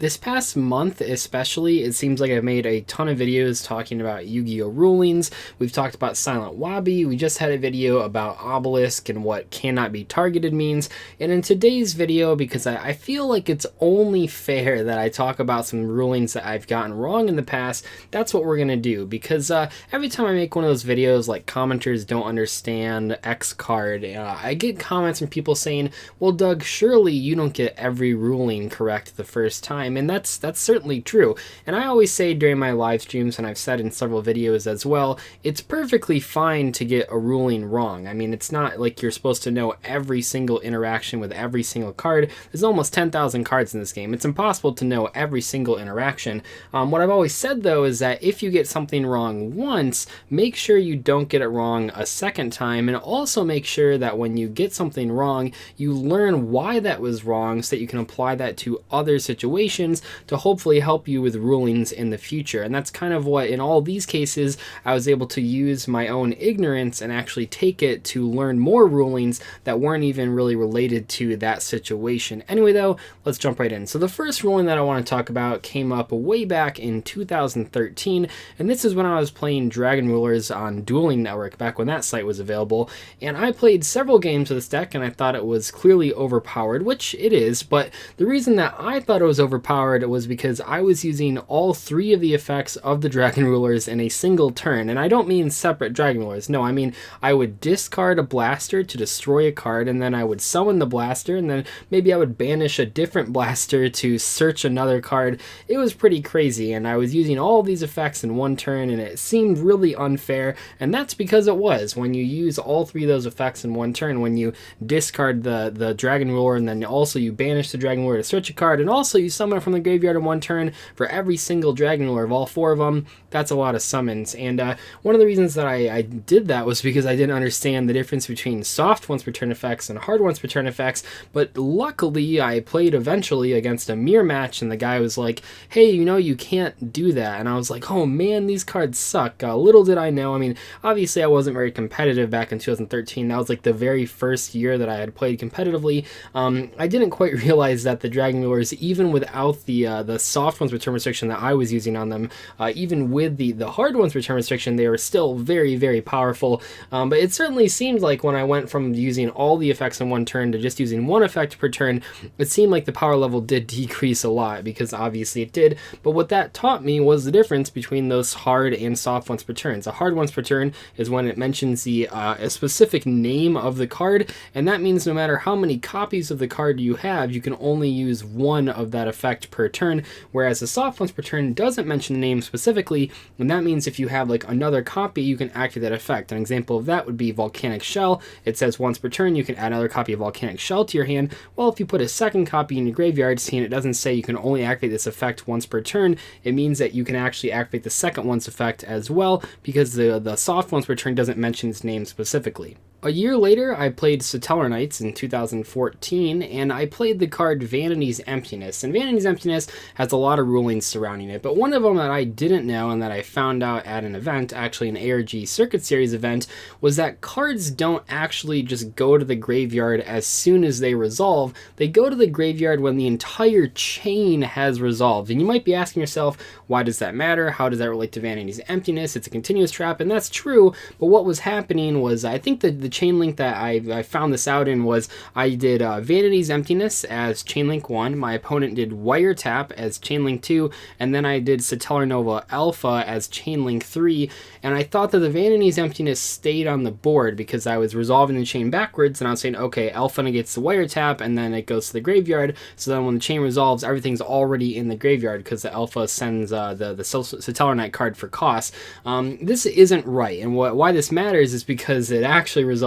This past month especially, it seems like I've made a ton of videos talking about Yu-Gi-Oh! Rulings. We've talked about Silent Wabi. We just had a video about Obelisk and what cannot be targeted means. And in today's video, because I feel like it's only fair that I talk about some rulings that I've gotten wrong in the past, that's what we're going to do. Because every time I make one of those videos, like commenters don't understand X card, I get comments from people saying, well, Doug, surely you don't get every ruling correct the first time. And that's certainly true. And I always say during my live streams, and I've said in several videos as well, it's perfectly fine to get a ruling wrong. I mean, it's not like you're supposed to know every single interaction with every single card. There's almost 10,000 cards in this game. It's impossible to know every single interaction. What I've always said though is that if you get something wrong once, make sure you don't get it wrong a second time, and also make sure that when you get something wrong, you learn why that was wrong so that you can apply that to other situations to hopefully help you with rulings in the future. And that's kind of what, in all these cases, I was able to use my own ignorance and actually take it to learn more rulings that weren't even really related to that situation. Anyway though, let's jump right in. So the first ruling that I want to talk about came up way back in 2013, and this is when I was playing Dragon Rulers on Dueling Network, back when that site was available, and I played several games of this deck and I thought it was clearly overpowered, which it is, but the reason that I thought it was overpowered was because I was using all three of the effects of the Dragon Rulers in a single turn. And I don't mean separate Dragon Rulers. No, I mean I would discard a blaster to destroy a card, and then I would summon the blaster, and then maybe I would banish a different blaster to search another card. It was pretty crazy, and I was using all these effects in one turn, and it seemed really unfair, and that's because it was. When you use all three of those effects in one turn, when you discard the Dragon Ruler, and then also you banish the Dragon Ruler to search a card, and also you summon it from the graveyard in one turn for every single Dragon Ruler of all four of them, that's a lot of summons. And one of the reasons that I did that was because I didn't understand the difference between soft once per turn effects and hard once per turn effects. But luckily I played eventually against a mirror match, and the guy was like, hey, you know, you can't do that. And I was like, oh man, these cards suck. Little did I know. I mean, obviously I wasn't very competitive back in 2013. That was like the very first year that I had played competitively. I didn't quite realize that the Dragon Rulers, even without the soft ones return restriction that I was using on them, even with the hard ones return restriction, they were still very, very powerful. But it certainly seemed like when I went from using all the effects in one turn to just using one effect per turn, it seemed like the power level did decrease a lot, because obviously it did. But what that taught me was the difference between those hard and soft ones per turn. The hard ones per turn is when it mentions a specific name of the card, and that means no matter how many copies of the card you have, you can only use one of that effect per turn, whereas the soft ones per turn doesn't mention the name specifically, and that means if you have like another copy, you can activate that effect. An example of that would be Volcanic Shell. It says once per turn you can add another copy of Volcanic Shell to your hand. Well, if you put a second copy in your graveyard, seeing it doesn't say you can only activate this effect once per turn, it means that you can actually activate the second one's effect as well, because the soft ones per turn doesn't mention its name specifically. A year later, I played Satellar Knights in 2014, and I played the card Vanitys Emptiness. And Vanitys Emptiness has a lot of rulings surrounding it, but one of them that I didn't know and that I found out at an event, actually an ARG Circuit Series event, was that cards don't actually just go to the graveyard as soon as they resolve. They go to the graveyard when the entire chain has resolved. And you might be asking yourself, why does that matter? How does that relate to Vanitys Emptiness? It's a continuous trap, and that's true, but what was happening was, I think that the chain link that I found this out in was, I did Vanitys Emptiness as chain link 1, my opponent did Wiretap as chain link 2, and then I did Satellar Nova Alpha as chain link 3, and I thought that the Vanitys Emptiness stayed on the board because I was resolving the chain backwards, and I was saying, okay, Alpha negates the Wiretap, and then it goes to the graveyard, so then when the chain resolves, everything's already in the graveyard because the Alpha sends the Satellar Knight card for cost. This isn't right, and why this matters is because it actually resolves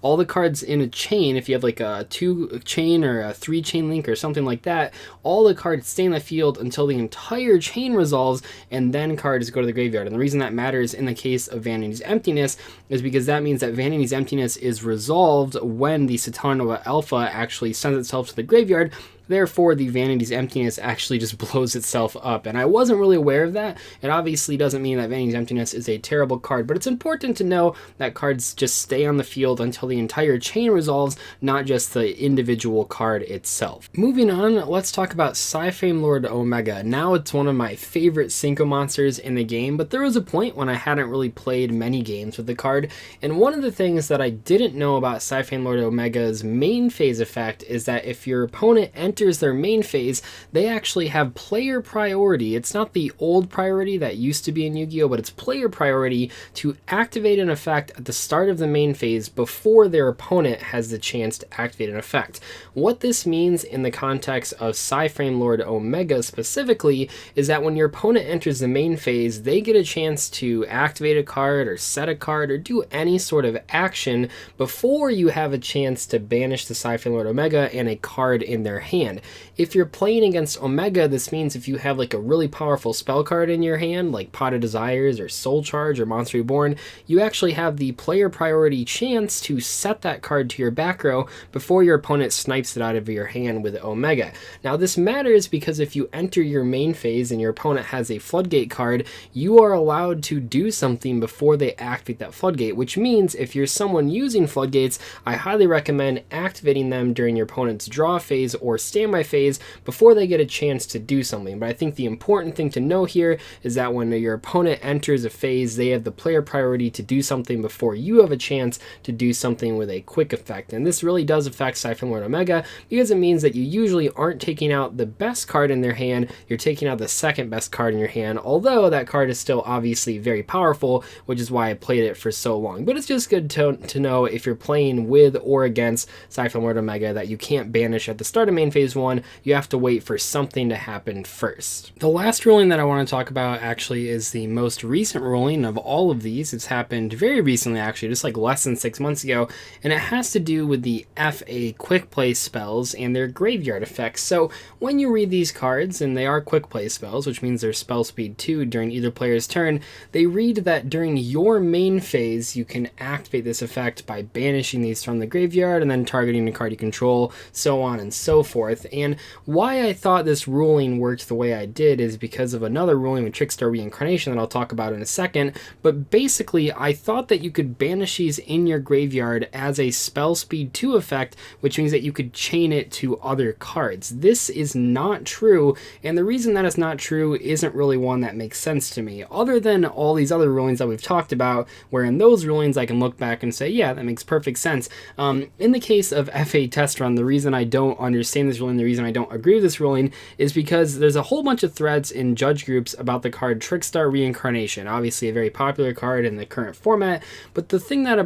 all the cards in a chain. If you have like a 2 chain or a 3 chain link or something like that, all the cards stay in the field until the entire chain resolves, and then cards go to the graveyard. And the reason that matters in the case of Vanitys Emptiness is because that means that Vanitys Emptiness is resolved when the Satellar Nova Alpha actually sends itself to the graveyard, Therefore, the Vanity's Emptiness actually just blows itself up, and I wasn't really aware of that. It obviously doesn't mean that Vanity's Emptiness is a terrible card, but it's important to know that cards just stay on the field until the entire chain resolves, not just the individual card itself. Moving on, let's talk about Siphon Lord Omega. Now it's one of my favorite Cinco monsters in the game, but there was a point when I hadn't really played many games with the card, and one of the things that I didn't know about Siphon Lord Omega's main phase effect is that if your opponent enters their main phase, they actually have player priority. It's not the old priority that used to be in Yu-Gi-Oh, but it's player priority to activate an effect at the start of the main phase before their opponent has the chance to activate an effect. What this means in the context of Siphon Lord Omega specifically is that when your opponent enters the main phase, they get a chance to activate a card or set a card or do any sort of action before you have a chance to banish the Siphon Lord Omega and a card in their hand. If you're playing against Omega, this means if you have like a really powerful spell card in your hand, like Pot of Desires or Soul Charge or Monster Reborn, you actually have the player priority chance to set that card to your back row before your opponent snipes it out of your hand with Omega. Now this matters because if you enter your main phase and your opponent has a Floodgate card, you are allowed to do something before they activate that Floodgate, which means if you're someone using Floodgates, I highly recommend activating them during your opponent's draw phase or standby phase before they get a chance to do something. But I think the important thing to know here is that when your opponent enters a phase, they have the player priority to do something before you have a chance to do something with a quick effect. And this really does affect Siphon Lord Omega because it means that you usually aren't taking out the best card in their hand, you're taking out the second best card in your hand, although that card is still obviously very powerful, which is why I played it for so long. But it's just good to know if you're playing with or against Siphon Lord Omega that you can't banish at the start of main phase 1, you have to wait for something to happen first. The last ruling that I want to talk about actually is the most recent ruling of all of these. It's happened very recently actually, just like less than 6 months ago, and it has to do with the FA quick play spells and their graveyard effects. So when you read these cards, and they are quick play spells, which means they're spell speed 2 during either player's turn, they read that during your main phase you can activate this effect by banishing these from the graveyard and then targeting a card you control, so on and so forth. And why I thought this ruling worked the way I did is because of another ruling with Trickstar Reincarnation that I'll talk about in a second, but basically I thought that you could banish these in your graveyard as a spell speed 2 effect, which means that you could chain it to other cards. This is not true, and the reason that it's not true isn't really one that makes sense to me, other than all these other rulings that we've talked about, where in those rulings I can look back and say, yeah, that makes perfect sense. In the case of FA Test Run, the reason I don't understand this ruling, the reason I don't agree with this ruling, is because there's a whole bunch of threads in judge groups about the card Trickstar Reincarnation, obviously a very popular card in the current format, but the thing that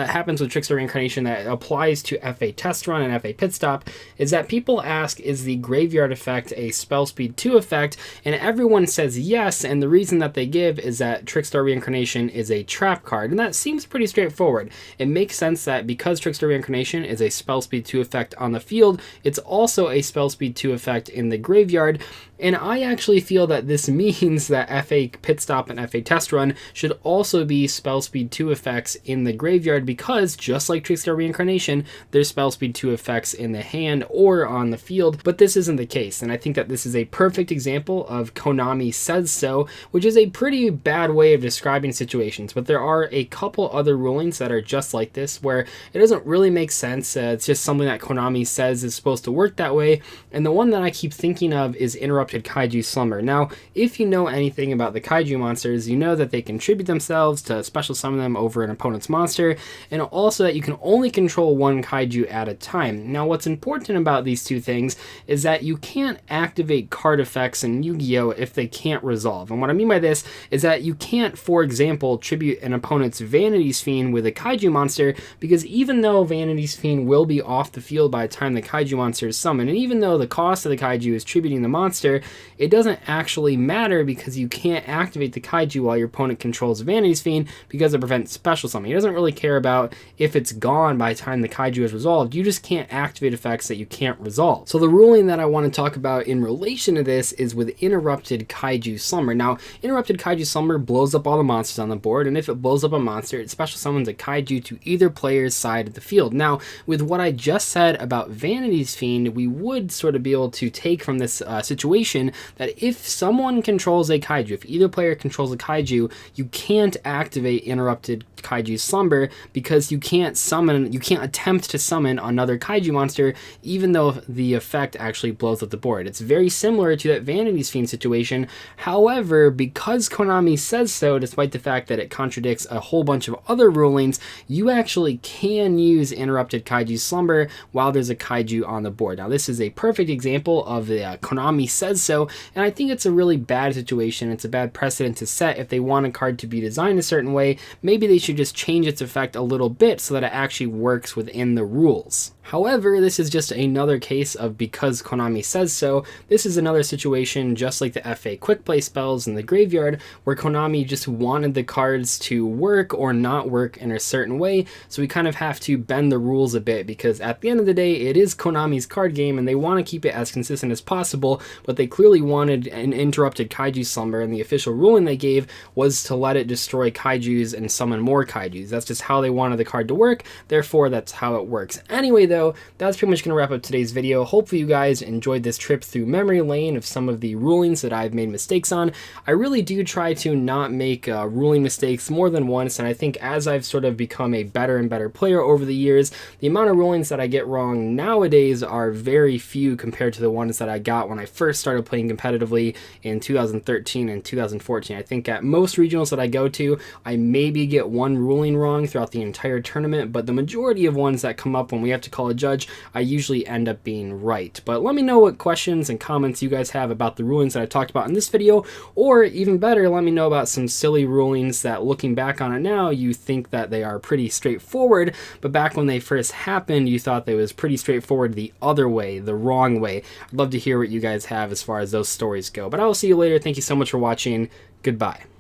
happens with Trickstar Reincarnation that applies to FA Test Run and FA Pit Stop is that people ask, is the graveyard effect a spell speed 2 effect? And everyone says yes, and the reason that they give is that Trickstar Reincarnation is a trap card, and that seems pretty straightforward. It makes sense that because Trickstar Reincarnation is a spell speed 2 effect on the field, it's also a spell speed 2 effect in the graveyard, and I actually feel that this means that FA Pit Stop and FA Test Run should also be spell speed 2 effects in the graveyard because, just like Trickstar Reincarnation, there's spell speed 2 effects in the hand or on the field, but this isn't the case, and I think that this is a perfect example of Konami says so, which is a pretty bad way of describing situations, but there are a couple other rulings that are just like this, where it doesn't really make sense. It's just something that Konami says is supposed to work that way, and the one that I keep thinking of is Interrupted Kaiju Summer. Now, if you know anything about the Kaiju monsters, you know that they contribute themselves to special summon them over an opponent's monster, and also that you can only control one Kaiju at a time. Now, what's important about these two things is that you can't activate card effects in Yu-Gi-Oh! If they can't resolve. And what I mean by this is that you can't, for example, tribute an opponent's Vanitys Fiend with a Kaiju monster, because even though Vanitys Fiend will be off the field by the time the Kaiju monster is summoned, and even though the cost of the Kaiju is tributing the monster, it doesn't actually matter because you can't activate the Kaiju while your opponent controls Vanitys Fiend because it prevents special summoning. It doesn't really care about if it's gone by the time the Kaiju is resolved. You just can't activate effects that you can't resolve. So the ruling that I want to talk about in relation to this is with Interrupted Kaiju Summer. Now, Interrupted Kaiju Summer blows up all the monsters on the board, and if it blows up a monster, it special summons a Kaiju to either player's side of the field. Now, with what I just said about Vanitys Fiend, ruling, we would sort of be able to take from this situation that if someone controls a kaiju, if either player controls a kaiju, you can't activate interrupted Kaiju Slumber because you can't attempt to summon another kaiju monster, even though the effect actually blows up the board. It's very similar to that Vanity's Fiend situation. However, because Konami says so, despite the fact that it contradicts a whole bunch of other rulings, you actually can use interrupted Kaiju Slumber while there's a kaiju on the board. Now, this is a perfect example of the Konami says so, and I think it's a really bad situation. It's a bad precedent to set. If they want a card to be designed a certain way, maybe they should just change its effect a little bit so that it actually works within the rules. However, this is just another case of because Konami says so. This is another situation just like the FA quick play spells in the graveyard, where Konami just wanted the cards to work or not work in a certain way, so we kind of have to bend the rules a bit, because at the end of the day, it is Konami's card game and they want to keep it as consistent as possible, but they clearly wanted an interrupted Kaiju Summer, and the official ruling they gave was to let it destroy kaijus and summon more kaijus. That's just how they wanted the card to work, therefore that's how it works. Anyway though, that's pretty much going to wrap up today's video. Hopefully you guys enjoyed this trip through memory lane of some of the rulings that I've made mistakes on. I really do try to not make ruling mistakes more than once, and I think as I've sort of become a better and better player over the years, the amount of rulings that I get wrong nowadays are very few compared to the ones that I got when I first started playing competitively in 2013 and 2014. I think at most regionals that I go to, I maybe get one ruling wrong throughout the entire tournament, but the majority of ones that come up when we have to call a judge, I usually end up being right. But let me know what questions and comments you guys have about the rulings that I talked about in this video, or even better, let me know about some silly rulings that looking back on it now, you think that they are pretty straightforward, but back when they first happened, you thought they was pretty straightforward the other way, the wrong way. I'd love to hear what you guys have as far as those stories go. But I will see you later. Thank you so much for watching. Goodbye.